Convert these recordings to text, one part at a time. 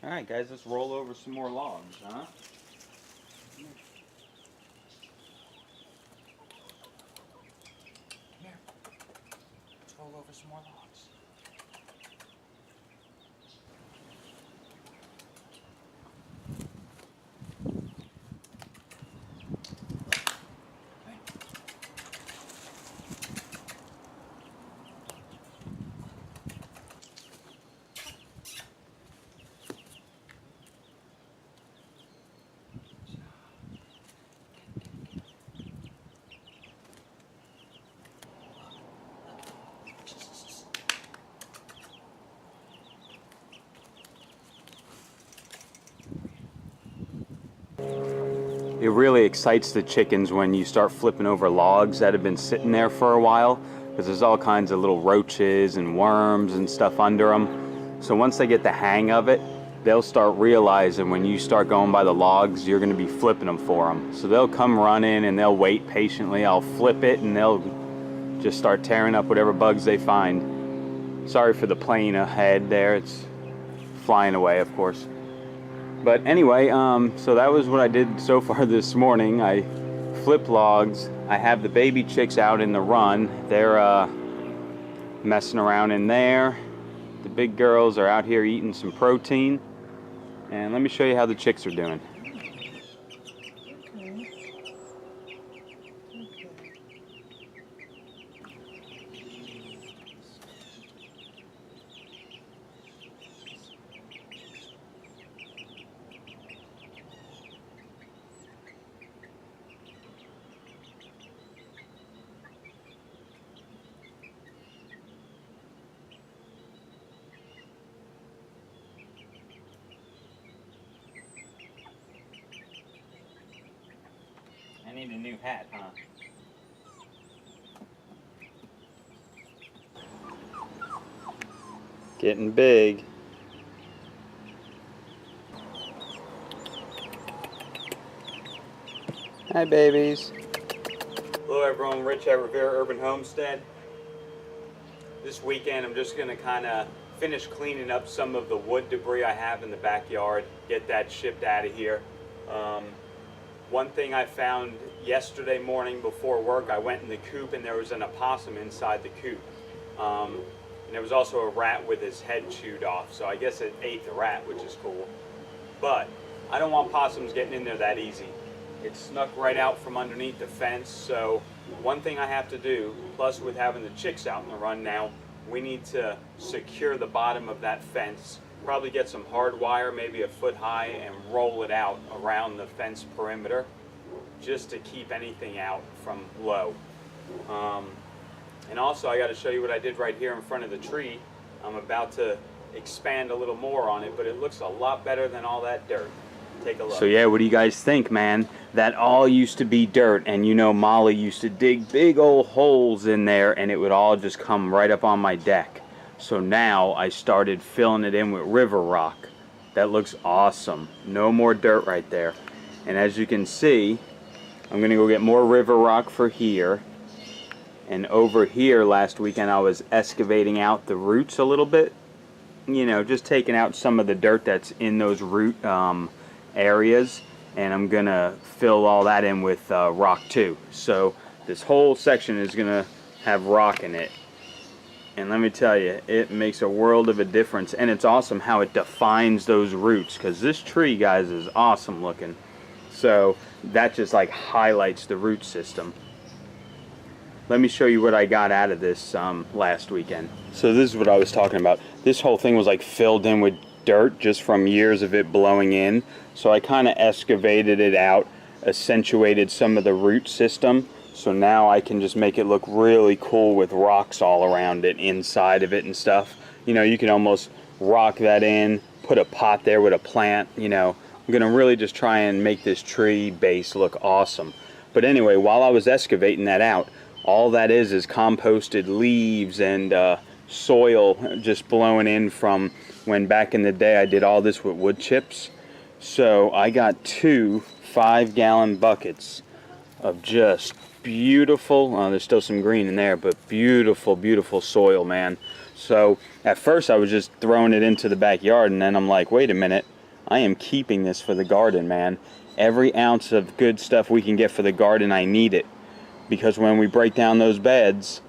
Alright guys, let's roll over some more logs, huh? Here, let's roll over some more logs. It really excites the chickens when you start flipping over logs that have been sitting there for a while, because there's all kinds of little roaches and worms and stuff under them. So once they get the hang of it, they'll start realizing when you start going by the logs, you're going to be flipping them for them. So they'll come running and they'll wait patiently. I'll flip it and they'll just start tearing up whatever bugs they find. Sorry for the plane ahead there. It's flying away, of course. But anyway, so that was what I did so far this morning. I flipped logs. I have the baby chicks out in the run. They're messing around in there. The big girls are out here eating some protein. And let me show you how the chicks are doing. I need a new hat, huh? Getting big. Hi, babies. Hello, everyone. Rich at Rivera Urban Homestead. This weekend, I'm just going to kind of finish cleaning up some of the wood debris I have in the backyard, get that shipped out of here. One thing I found yesterday morning before work, I went in the coop and there was an opossum inside the coop. And there was also a rat with his head chewed off, so I guess it ate the rat, which is cool. But I don't want possums getting in there that easy. It snuck right out from underneath the fence, so one thing I have to do, plus with having the chicks out in the run now, we need to secure the bottom of that fence. Probably get some hard wire, maybe a foot high, and roll it out around the fence perimeter just to keep anything out from low. And also I got to show you what I did right here in front of the tree. I'm about to expand a little more on it, but it looks a lot better than all that dirt. Take a look. So yeah, what do you guys think, man? That all used to be dirt, and you know Molly used to dig big old holes in there and it would all just come right up on my deck. So now I started filling it in with river rock. That looks awesome. No more dirt right there. And as you can see, I'm gonna go get more river rock for here. And over here last weekend I was excavating out the roots a little bit. You know, just taking out some of the dirt that's in those root areas. And I'm gonna fill all that in with rock too. So this whole section is gonna have rock in it. And let me tell you, it makes a world of a difference. And it's awesome how it defines those roots, because this tree, guys, is awesome looking. So that just like highlights the root system. Let me show you what I got out of this last weekend. So this is what I was talking about. This whole thing was like filled in with dirt just from years of it blowing in. So I kind of excavated it out, accentuated some of the root system. So now I can just make it look really cool with rocks all around it, inside of it and stuff. You know, you can almost rock that in, put a pot there with a plant, you know. I'm gonna really just try and make this tree base look awesome. But anyway, while I was excavating that out, all that is composted leaves and soil just blowing in from when back in the day I did all this with wood chips. So I got 2 5-gallon buckets of just beautiful, there's still some green in there, but beautiful, beautiful soil, man. So at first I was just throwing it into the backyard, and then I'm like, wait a minute, I am keeping this for the garden, man. Every ounce of good stuff we can get for the garden, I need it. Because when we break down those beds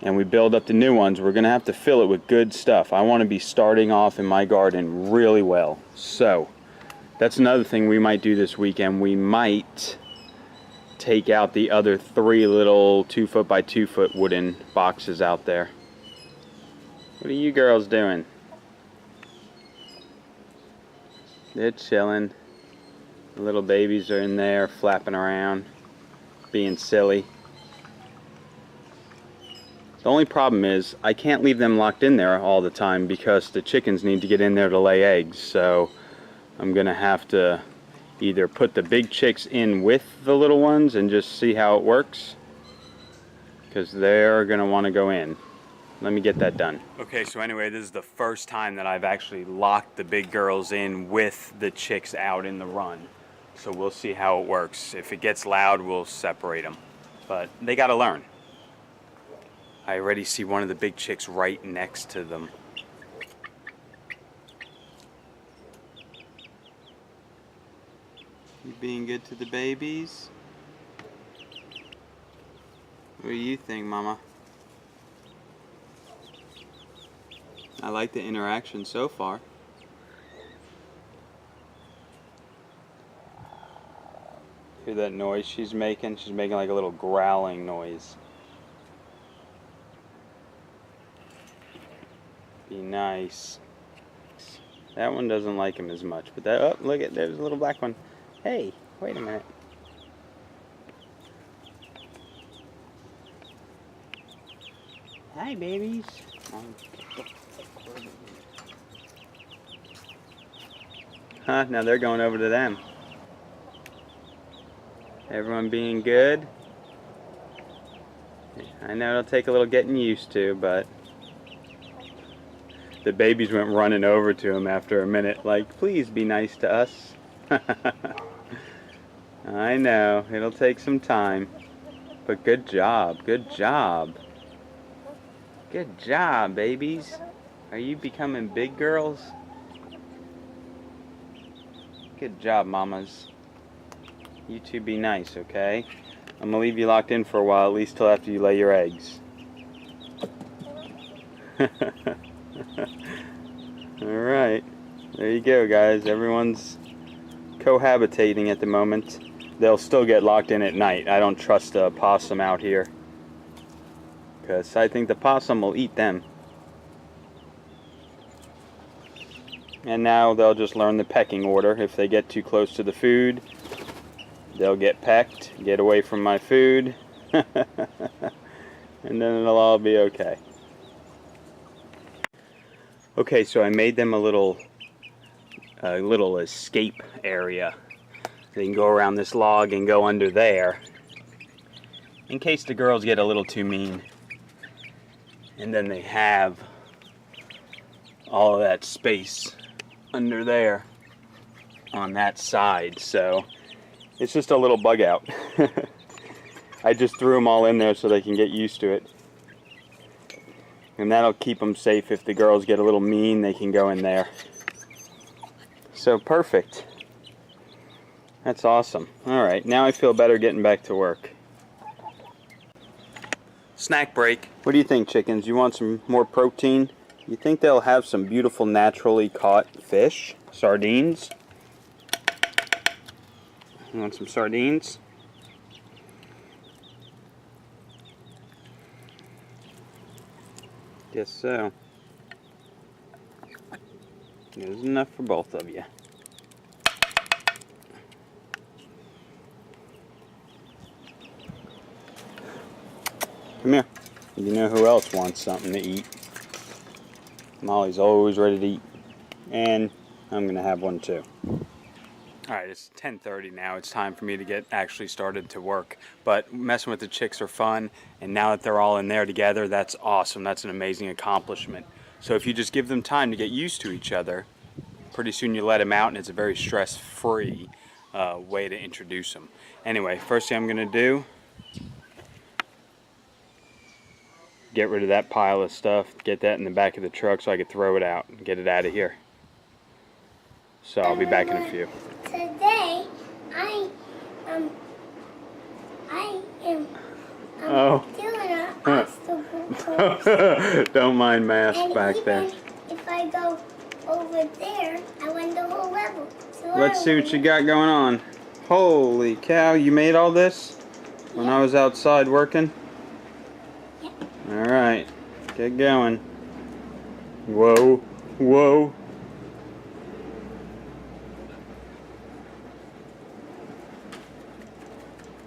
and we build up the new ones, we're going to have to fill it with good stuff. I want to be starting off in my garden really well. So that's another thing we might do this weekend. We might take out the other 3 little 2-foot by 2-foot wooden boxes out there. What are you girls doing? They're chilling. The little babies are in there flapping around, being silly. The only problem is I can't leave them locked in there all the time because the chickens need to get in there to lay eggs. So I'm gonna have to either put the big chicks in with the little ones and just see how it works, because they're gonna want to go in. Let me get that done. Okay, so anyway, this is the first time that I've actually locked the big girls in with the chicks out in the run. So we'll see how it works. If it gets loud, we'll separate them. But they gotta learn. I already see one of the big chicks right next to them. You being good to the babies? What do you think, Mama? I like the interaction so far. Hear that noise she's making? She's making like a little growling noise. Be nice. That one doesn't like him as much, but that, oh, look at, there's a little black one. Hey, wait a minute. Hi, babies. Huh, now they're going over to them. Everyone being good. I know it'll take a little getting used to, but the babies went running over to him after a minute, like, please be nice to us. I know, it'll take some time, but good job, good job. Good job, babies. Are you becoming big girls? Good job, mamas. You two be nice, okay? I'm gonna leave you locked in for a while, at least till after you lay your eggs. Alright, there you go, guys. Everyone's cohabitating at the moment. They'll still get locked in at night. I don't trust a possum out here, because I think the possum will eat them. And now they'll just learn the pecking order. If they get too close to the food, they'll get pecked, get away from my food, and then it'll all be okay. Okay, so I made them a little escape area. They can go around this log and go under there, in case the girls get a little too mean. And then they have all of that space under there on that side. So it's just a little bug out. I just threw them all in there so they can get used to it. And that'll keep them safe. If the girls get a little mean, they can go in there. So perfect. That's awesome. Alright, now I feel better getting back to work. Snack break. What do you think, chickens? You want some more protein? You think they'll have some beautiful naturally caught fish? Sardines? You want some sardines? Guess so. There's enough for both of you. Come here. You know who else wants something to eat? Molly's always ready to eat. And I'm going to have one too. Alright, it's 10:30 now. It's time for me to get actually started to work. But messing with the chicks are fun, and now that they're all in there together, that's awesome. That's an amazing accomplishment. So if you just give them time to get used to each other, pretty soon you let them out, and it's a very stress-free way to introduce them. Anyway, first thing I'm going to do get rid of that pile of stuff, get that in the back of the truck so I could throw it out and get it out of here. So I'll be back in a few. Today, I am doing an obstacle course. Don't mind Mask And back there. even if I go over there, I win the whole level. So Let's see what you got going on. Holy cow, you made all this when I was outside working? Yeah. Alright, get going. Whoa, whoa.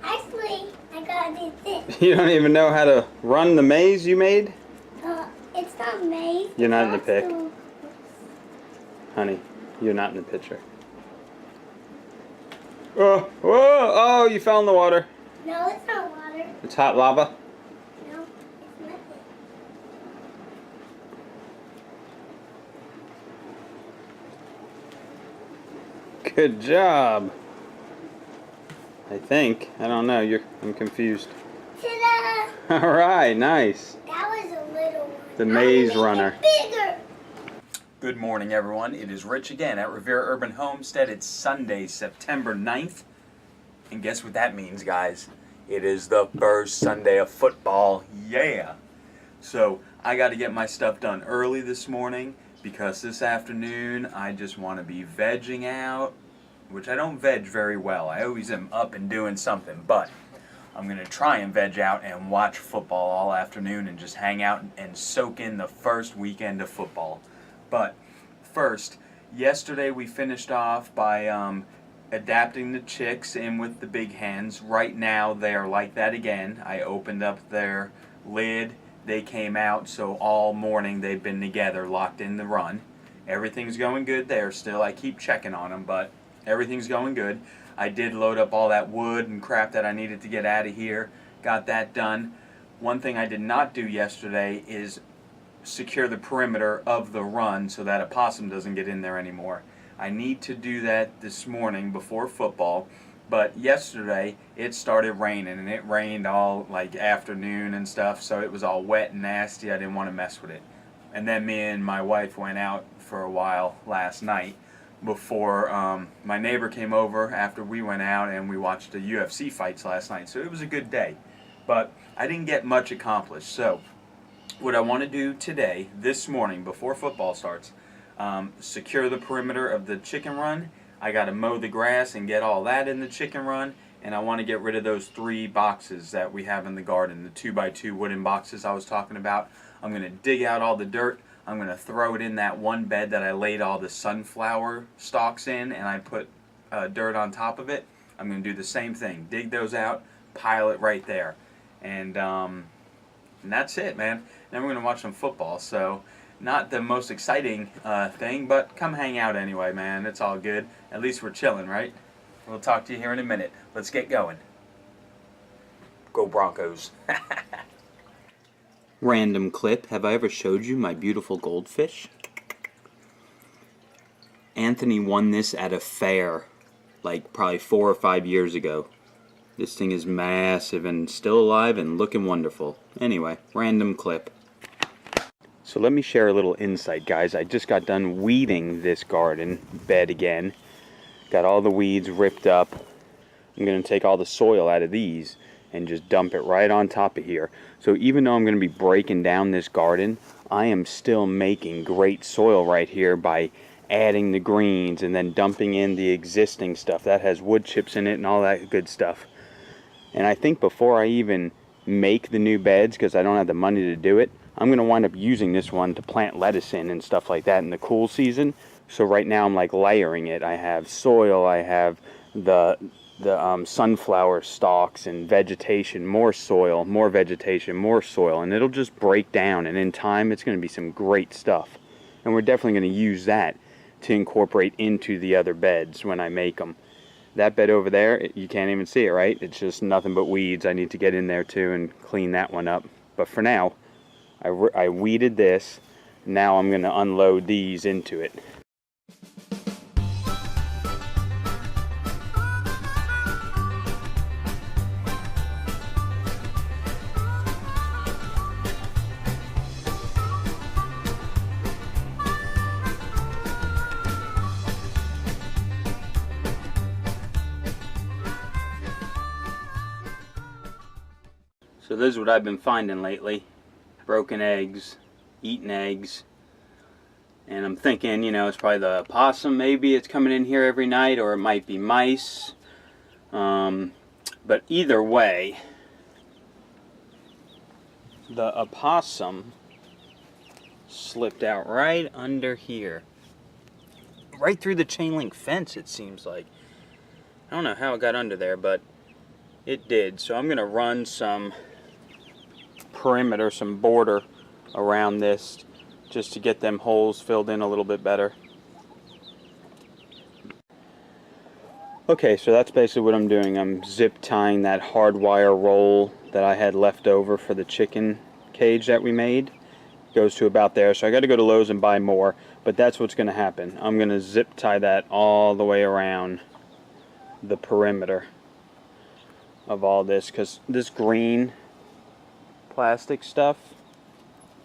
Actually, I gotta do this. You don't even know how to run the maze you made? It's not maze. You're not in the pic. obstacle- Honey, you're not in the picture. Oh, whoa, oh, you fell in the water. No, it's not water. It's hot lava. No, it's nothing. Good job. I think. I don't know. I'm confused. Ta-da! All right, nice. That was a little one. The I'm maze gonna make runner. it bigger. Good morning, everyone. It is Rich again at Rivera Urban Homestead. It's Sunday, September 9th. And guess what that means, guys? It is the first Sunday of football. Yeah! So, I got to get my stuff done early this morning because this afternoon I just want to be vegging out, which I don't veg very well. I always am up and doing something, but I'm going to try and veg out and watch football all afternoon and just hang out and soak in the first weekend of football. But first, yesterday we finished off by adapting the chicks in with the big hens. Right now they are like that again. I opened up their lid, they came out, so all morning they've been together, locked in the run. Everything's going good there still. I keep checking on them, but everything's going good. I did load up all that wood and crap that I needed to get out of here. Got that done. One thing I did not do yesterday is secure the perimeter of the run so that a possum doesn't get in there anymore. I need to do that this morning before football, but yesterday it started raining, and it rained all like afternoon and stuff, so it was all wet and nasty. I didn't want to mess with it. And then me and my wife went out for a while last night before my neighbor came over after we went out, and we watched the UFC fights last night, so it was a good day. But I didn't get much accomplished, so what I want to do today, this morning, before football starts, secure the perimeter of the chicken run. I got to mow the grass and get all that in the chicken run, and I want to get rid of those 3 boxes that we have in the garden, the 2x2 wooden boxes I was talking about. I'm going to dig out all the dirt. I'm going to throw it in that one bed that I laid all the sunflower stalks in, and I put dirt on top of it. I'm going to do the same thing. Dig those out, pile it right there. And that's it, man. Then we're going to watch some football, so not the most exciting thing, but come hang out anyway, man. It's all good. At least we're chilling, right? We'll talk to you here in a minute. Let's get going. Go Broncos. Random clip. Have I ever showed you my beautiful goldfish? Anthony won this at a fair, like probably 4 or 5 years ago. This thing is massive and still alive and looking wonderful. Anyway, random clip. So let me share a little insight, guys. I just got done weeding this garden bed again. Got all the weeds ripped up. I'm going to take all the soil out of these and just dump it right on top of here. So even though I'm going to be breaking down this garden, I am still making great soil right here by adding the greens and then dumping in the existing stuff that has wood chips in it and all that good stuff. And I think before I even make the new beds, because I don't have the money to do it, I'm going to wind up using this one to plant lettuce in and stuff like that in the cool season. So right now I'm like layering it. I have soil, I have the sunflower stalks and vegetation, more soil, more vegetation, more soil, and it'll just break down, and in time it's going to be some great stuff. And we're definitely going to use that to incorporate into the other beds when I make them. That bed over there, you can't even see it, right? It's just nothing but weeds. I need to get in there too and clean that one up. But for now, I weeded this. Now I'm going to unload these into it. So this is what I've been finding lately. Broken eggs, eaten eggs. And I'm thinking, you know, it's probably the opossum maybe it's coming in here every night, or it might be mice. But either way, the opossum slipped out right under here. Right through the chain link fence, it seems like. I don't know how it got under there, but it did. So I'm going to run some perimeter, some border around this just to get them holes filled in a little bit better. Okay, so that's basically what I'm doing. I'm zip tying that hard wire roll that I had left over for the chicken cage that we made. Goes to about there, so I got to go to Lowe's and buy more, but that's what's going to happen. I'm going to zip tie that all the way around the perimeter of all this, because this green plastic stuff,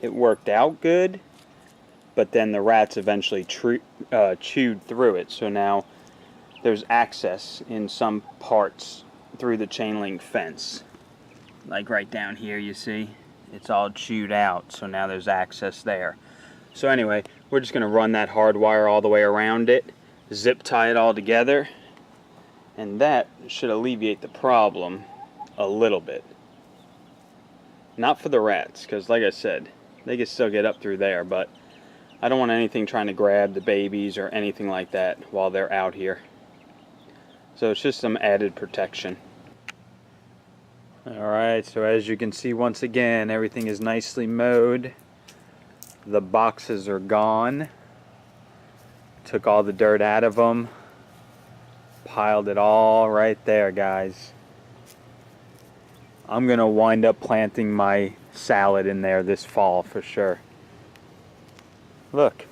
it worked out good, but then the rats eventually chewed through it, so now there's access in some parts through the chain link fence. Like right down here, you see? It's all chewed out, so now there's access there. So anyway, we're just going to run that hard wire all the way around it, zip tie it all together, and that should alleviate the problem a little bit. Not for the rats, because like I said, they can still get up through there, but I don't want anything trying to grab the babies or anything like that while they're out here. So it's just some added protection. Alright, so as you can see, once again, everything is nicely mowed. The boxes are gone. Took all the dirt out of them. Piled it all right there, guys. I'm going to wind up planting my salad in there this fall for sure. Look,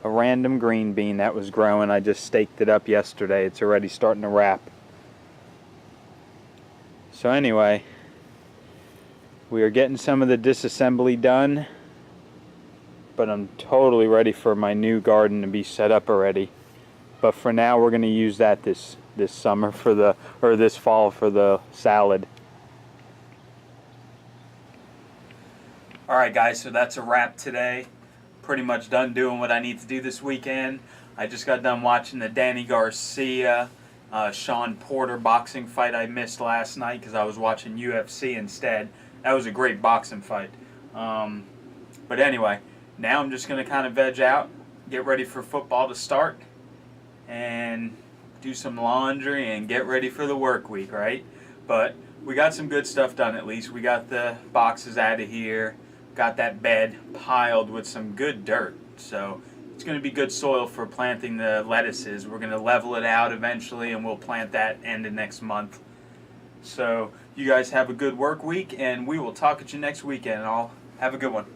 a random green bean that was growing. I just staked it up yesterday. It's already starting to wrap. So anyway, we are getting some of the disassembly done, but I'm totally ready for my new garden to be set up already. But for now, we're going to use that this summer or this fall for the salad. Alright guys, so that's a wrap today. Pretty much done doing what I need to do this weekend. I just got done watching the Danny Garcia, Sean Porter boxing fight I missed last night because I was watching UFC instead. That was a great boxing fight. But anyway, now I'm just going to kind of veg out, get ready for football to start, and do some laundry and get ready for the work week, right? But we got some good stuff done at least. We got the boxes out of here. Got that bed piled with some good dirt, so it's going to be good soil for planting the lettuces. We're going to level it out eventually, and we'll plant that end of next month. So you guys have a good work week, and we will talk at you next weekend. All have a good one.